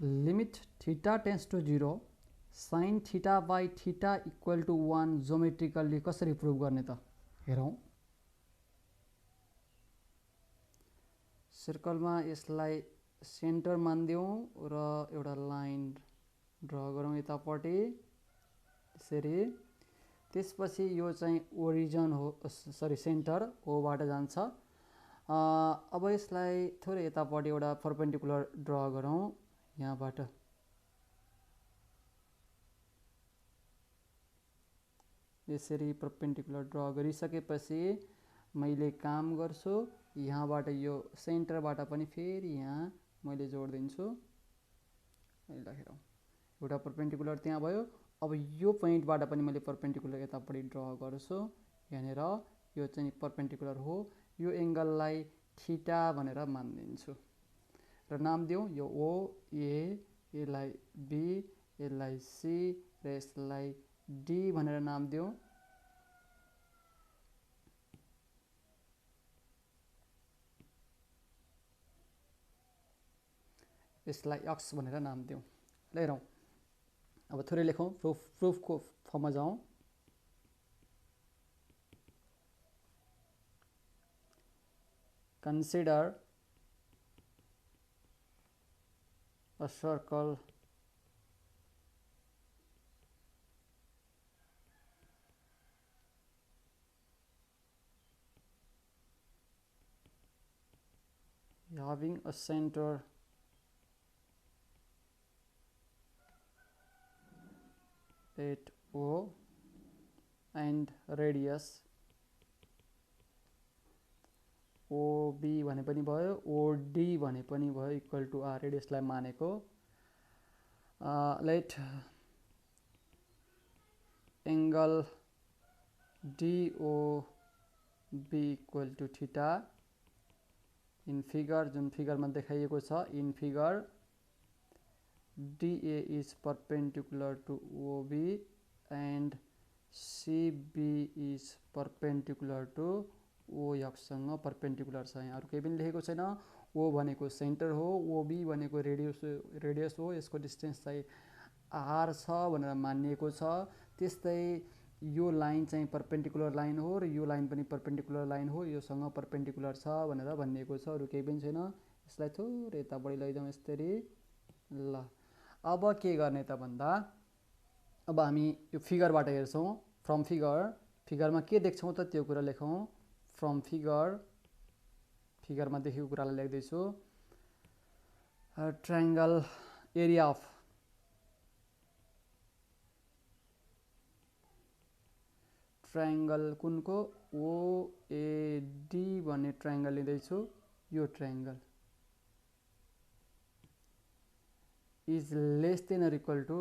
Limit theta tends to 0 sin theta by theta equal to 1 geometrically कसरी prove गर्ने त हेरौँ। सर्कलमा यसलाई सेन्टर मानिदिउँ र एउटा लाइन ड्र गरौँ यतापट्टि यसरी। त्यसपछि यो चाहिँ ओरिजिन हो, सरी सेन्टर ओबाट जान्छ। अब यसलाई थोरै यतापट्टि एउटा परपेन्डिकुलर ड्र गरौँ यहाँबाट। यसरी परपेन्डिकुलर ड्र गरिसकेपछि मैले काम गर्छु यहाँबाट यो सेन्टरबाट पनि फेरि यहाँ मैले जोडिदिन्छु। ल हेरौँ एउटा परपेन्डिकुलर त्यहाँ भयो। अब यो पोइन्टबाट पनि मैले परपेन्डिकुलर यतापट्टि ड्र गर्छु यहाँनिर। यो चाहिँ परपेन्डिकुलर हो। यो एङ्गललाई थीटा भनेर मानिदिन्छु र नाम दिउँ यो ओ ए, यसलाई बी, यसलाई सी र यसलाई डी भनेर नाम दिउँ। यसलाई एक्स भनेर नाम दिउँ। ल हेरौँ अब थोरै लेखौँ, प्रुफको फर्ममा जाउँ। Consider a circle having a center at O and radius OB भने पनि भयो, OD भने पनि भयो, इक्वल टु आर रेडियसलाई मानेको। Let angle DOB equal to theta in figure, जुन फिगरमा देखाइएको छ। In figure DA is perpendicular to OB and CB is perpendicular to OF सँग परपेन्डिकुलर छ। यहाँ अरू केही पनि लेखेको छैन। O भनेको सेन्टर हो, OB भनेको रेडियस हो, यसको डिस्टेन्स चाहिँ R छ भनेर मानिएको छ। त्यस्तै यो लाइन चाहिँ परपेन्डिकुलर लाइन हो र यो लाइन पनि परपेन्डिकुलर लाइन हो, योसँग परपेन्डिकुलर छ भनेर भनिएको छ। अरू केही पनि छैन। यसलाई थोरै यतापट्टि लैजाउँ यसरी। ल अब के गर्ने त भन्दा अब हामी यो फिगरबाट हेर्छौँ। फ्रम फिगरमा के देख्छौँ त त्यो कुरा लेखौँ। फ्रम फिगरमा देखेको कुरालाई लेख्दैछु। ट्रायङ्गल एरिया अफ ट्रायङ्गल कुनको OAD भन्ने ट्रायङ्गल लिँदैछु। यो triangle is less than or equal to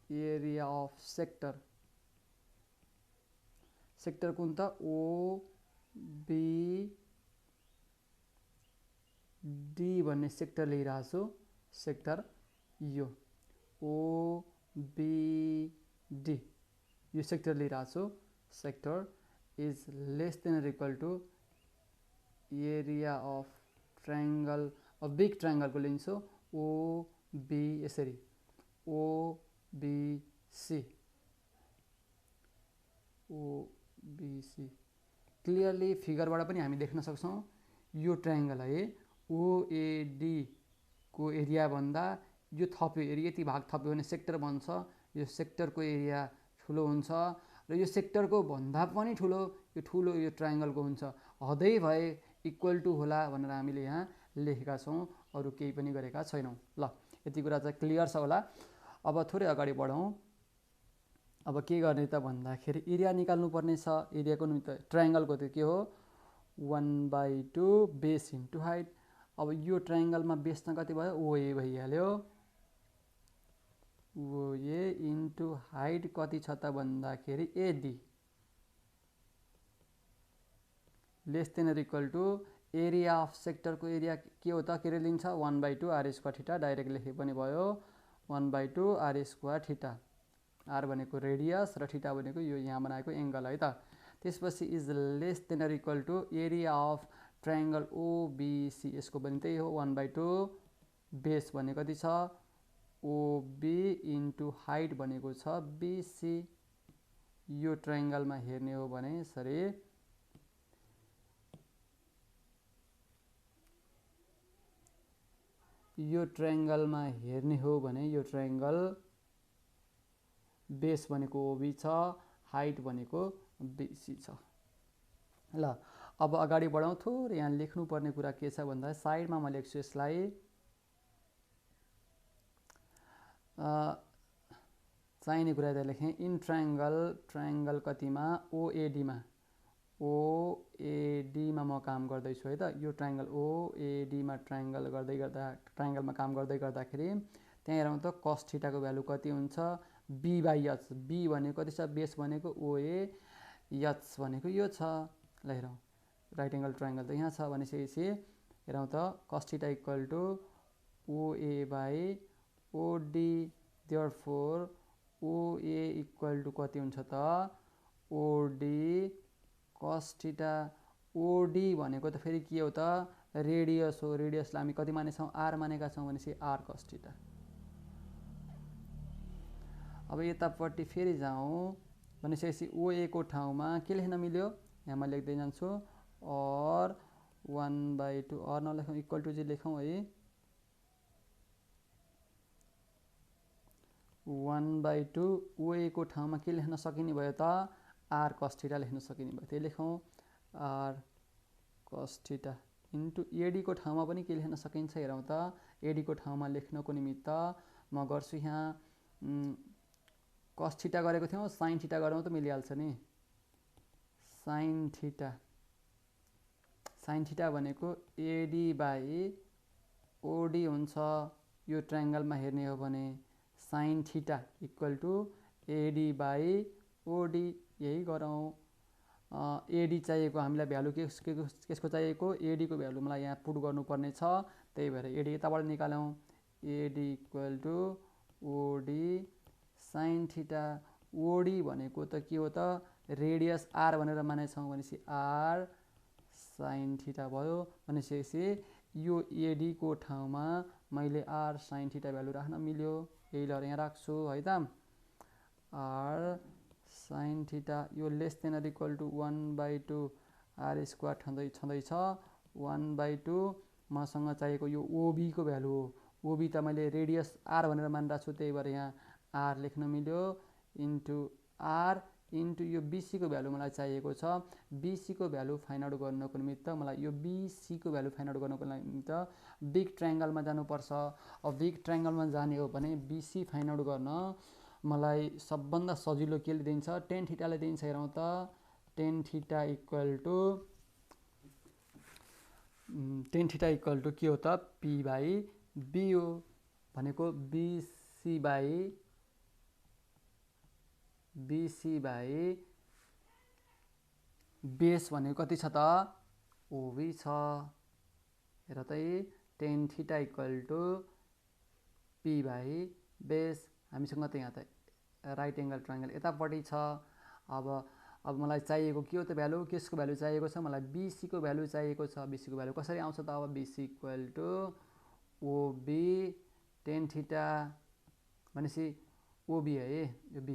area of sector. Sector कुन त OBD भन्ने सेक्टर लिइरहेको छु। सेक्टर यो OBD यो सेक्टर लिइरहेको छु। Sector is less than or equal to area of triangle, अब बिग ट्रायङ्गलको लिन्छु OB, यसरी OBC। क्लियरली फिगरबाट पनि हामी देख्न सक्छौँ यो ट्रायङ्गल है OAD को एरिया भन्दा यो थप्यो, एरिया यति भाग थप्यो भने सेक्टर बन्छ। यो सेक्टरको एरिया ठुलो हुन्छ र यो सेक्टरको भन्दा पनि ठुलो यो ट्रायङ्गलको हुन्छ। हदै भए इक्वल टु होला भनेर हामीले यहाँ लेखेका छौँ, अरू केही पनि गरेका छैनौँ। ल यति कुरा चाहिँ क्लियर छ होला। अब थोरै अगाडि बढौँ। अब के गर्ने त भन्दाखेरि एरिया निकाल्नु पर्ने छ। एरियाको निम्ति ट्रायङ्गलको त के हो 1/2 बेस इन्टु हाइट। अब यो ट्रायङ्गलमा बेस त कति भयो OA भइहाल्यो। OA इन्टु हाइट कति छ त भन्दाखेरि AD less than or equal to area of सेक्टरको एरिया के हो त, के लिन्छ 1/2 R स्क्वायर थीटा। डाइरेक्ट लेखे पनि भयो 1/2 R स्क्वायर थीटा। आर भनेको रेडियस र थीटा भनेको यो यहाँ बनाएको एङ्गल है त। त्यसपछि is less than or equal to area of triangle OBC, यसको पनि त्यही हो 1/2 बेस भने कति छ ओबी इन्टु हाइट भनेको छ बीसी। यो ट्रायंगलमा हेर्ने हो भने यसरी यो ट्रायंगलमा हेर्ने हो भने यो ट्रायंगल बेस भनेको ओबी छ, हाइट भनेको बीसी छ। ल अब अगाडि बढौँ। थोरै यहाँ लेख्नुपर्ने कुरा के छ भन्दा साइडमा म लेख्छु यसलाई चाहिने कुरा यता लेखेँ इन ट्रायंगल कतिमा ओएडीमा ओएडीमा म काम गर्दैछु है त। यो ट्रायंगल ओएडीमा ट्रायंगलमा काम गर्दै गर्दाखेरि त्यहाँ हेरौँ त cos थीटाको भ्यालु कति हुन्छ b/h। b भनेको कति छ बेस भनेको ओए, h भनेको यो छ। ल हेरौँ राइट एंगल ट्रायंगल त यहाँ छ भनेपछि हेरौँ त cos theta equal to OA/OD। Therefore OA equal to कति हुन्छ त OD cos थीटा। OD भनेको त फेरि के हो त रेडियस हो। रेडियसलाई हामी कति मानेछौँ r मानेका छौँ भनेपछि r cos थीटा। अब यतापट्टि फेरि जाउँ भनेपछि OA को ठाउँमा के लेख्न मिल्यो यहाँ म लेख्दै जान्छु और 1/2 और नलेखौँ इक्वल टु चाहिँ लेखौँ है 1/2 OA को ठाउँमा के लेख्न सकिने भयो त r cos थीटा लेख्न सकिने भयो। त्यही लेखौँ r cos theta into AD को ठाउँमा पनि के लेख्न सकिन्छ हेरौँ त। AD को ठाउँमा लेख्नको निमित्त म गर्छु यहाँ cos थीटा गरेको थियौँ sin थीटा गरौँ त मिलिहाल्छ नि। sin थीटा भनेको AD/OD हुन्छ। यो ट्रायंगलमा हेर्ने हो भने sin theta equal to AD/OD। यही गरौँ। AD चाहिएको हामीलाई भ्यालु केसको चाहिएको AD को भ्यालु मलाई यहाँ पुट गर्नुपर्ने छ। त्यही भएर AD यताबाट निकालौँ AD equal to OD sin theta. OD भनेको त के हो त रेडियस r भनेर मानेछौँ भनेपछि r sin थीटा भयो। भनेपछि यो AD को ठाउँमा मैले r sin थीटा भ्यालु राख्न मिल्यो। यही लहर यहाँ राख्छु है त r sin थीटा यो less than or equal to 1/2 r square छँदैछ 1/2 मसँग चाहिएको यो OB को भ्यालु हो। OB त मैले रेडियस r भनेर मानिरहेको छु त्यही भएर यहाँ r लेख्न मिल्यो इन्टु r इन्टु यो BC को भ्यालु मलाई चाहिएको छ। BC को भ्यालु फाइन्ड आउट गर्नको निमित्त मलाई यो BC को भ्यालु फाइन्ड आउट गर्नको निमित्त बिग ट्रायंगलमा जानुपर्छ। अब बिग ट्रायंगलमा जाने हो भने BC फाइन्ड आउट गर्न मलाई सबभन्दा सजिलो के दिन्छ tan थीटाले दिन्छ। हेरौँ त tan थीटा इक्वल टु के हो त P/B हो भनेको BC बेस भनेको कति छ त OB छ। हेर त tan थीटा इक्वल टु P/बेस। हामीसँग त यहाँ त राइट एंगल ट्रायंगल यतापट्टि छ। अब मलाई चाहिएको के हो त भ्यालु केसको भ्यालु चाहिएको छ मलाई BC को भ्यालु चाहिएको छ। BC को भ्यालु कसरी आउँछ त अब BC equal to OB tan theta भनेपछि OB है यो B।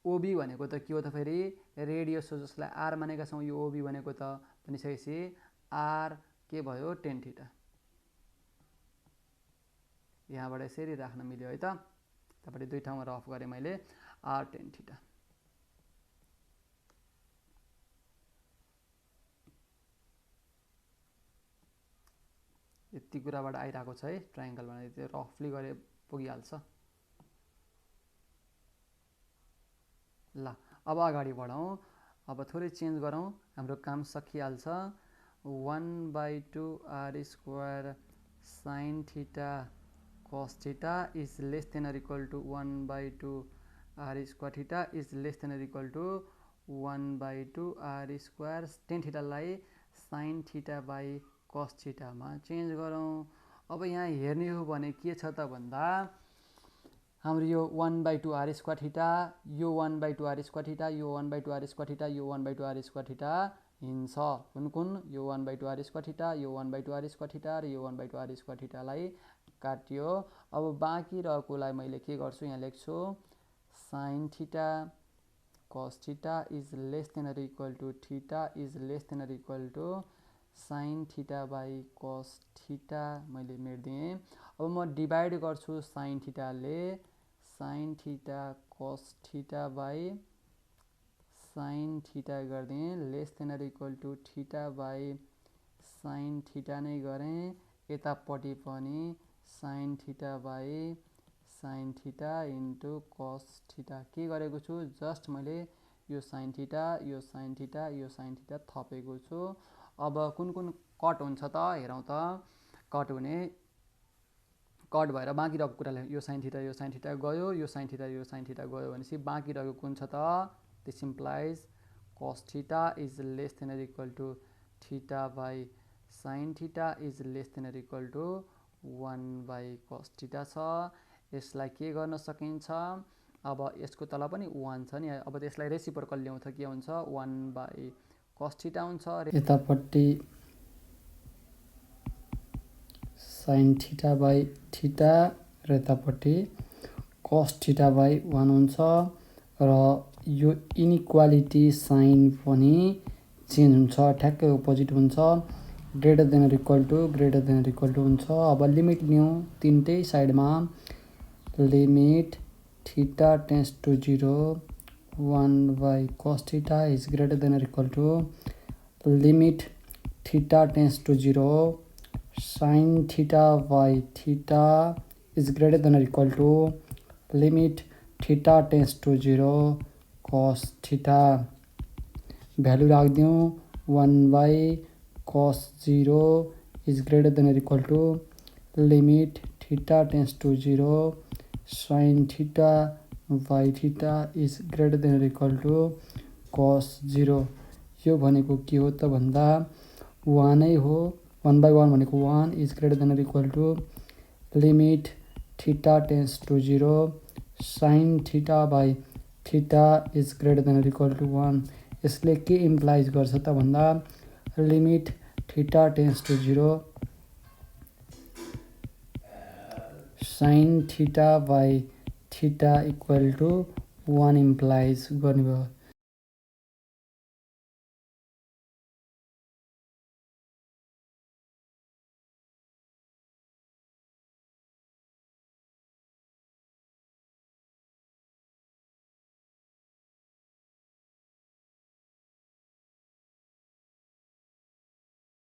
OB भनेको त के हो त फेरि रेडियस हो जसलाई r मानेका छौँ। यो OB भनेको त भनिसकेपछि r के भयो tan थीटा। यहाँबाट यसरी राख्न मिल्यो है त। यतापट्टि दुई ठाउँमा रफ गरेँ मैले r tan थीटा। यति कुराबाट आइरहेको छ है ट्रायंगल भने त्यो रफली गरे पुगिहाल्छ। ल अब अगाडि बढौँ। अब थोरै चेन्ज गरौँ हाम्रो काम सकिहाल्छ। 1/2 r square sin theta cos theta is less than or equal to 1/2 r square theta is less than or equal to 1/2 r square tan थीटालाई sin थीटा/cos थीटामा चेन्ज गरौँ। अब यहाँ हेर्ने हो भने के छ त भन्दा हाम्रो यो 1/2 r स्क्वायर थीटा यो 1/2 r स्क्वायर थीटा यो 1/2 r स्क्वायर थीटा यो 1/2 r स्क्वायर थीटा हिन्छ। कुन यो 1/2 r स्क्वायर थीटा यो 1/2 r स्क्वायर थीटा र यो 1/2 r स्क्वायर थीटालाई काटियो। अब बाँकी रहेकोलाई मैले के गर्छु, यहाँ लेख्छु sine theta cos theta is less than or equal to theta is less than or equal to sine theta by cos theta मैले मेटिदिएँ। अब म डिभाइड गर्छु साइन थीटाले sine theta cos theta by sine theta गरिदिएँ, less than or equal to theta by sine theta नै गरेँ। यतापट्टि पनि sine theta by sine theta into cos theta के गरेको छु, जस्ट मैले यो sine theta yo sine theta yo sine theta थपेको छु। अब कुन कुन कट हुन्छ त हेरौँ त। कट हुने कट भएर बाँकी रहेको कुराले यो साइन थीटा गयो, यो साइन थीटा गयो भनेपछि बाँकी रहेको कुन छ त, this implies cos theta is less than or equal to theta by sine theta is less than or equal to 1 by cos theta छ। यसलाई के गर्न सकिन्छ, अब यसको तल पनि 1 छ नि, अब त्यसलाई रेसिप्रोकल ल्याउँछ के हुन्छ 1 बाई कस थीटा हुन्छ। यतापट्टि साइन थीटा बाई थीटा र यतापट्टि कस थीटा बाई 1 हुन्छ र यो इनइक्वालिटी साइन पनि चेन्ज हुन्छ, ठ्याक्कै अपोजिट हुन्छ, greater than or equal to हुन्छ। अब लिमिट लिउँ तिनटै साइडमा, limit theta tends to 0 1 by cos theta is greater than or equal to limit theta tends to 0 sine theta by theta is greater than or equal to limit theta tends to 0 cos theta. Value राखिदिउँ 1 by cos 0 is greater than or equal to limit theta tends to 0 sine theta by theta is greater than or equal to cos 0। यो भनेको के हो त भन्दा 1 नै हो, 1 by 1 भनेको 1 is greater than or equal to limit theta tends to 0 sine theta by theta is greater than or equal to 1। यसले के इम्प्लाइज गर्छ त भन्दा limit theta tends to 0 sine theta by theta equal to 1 implies गर्ने भयो।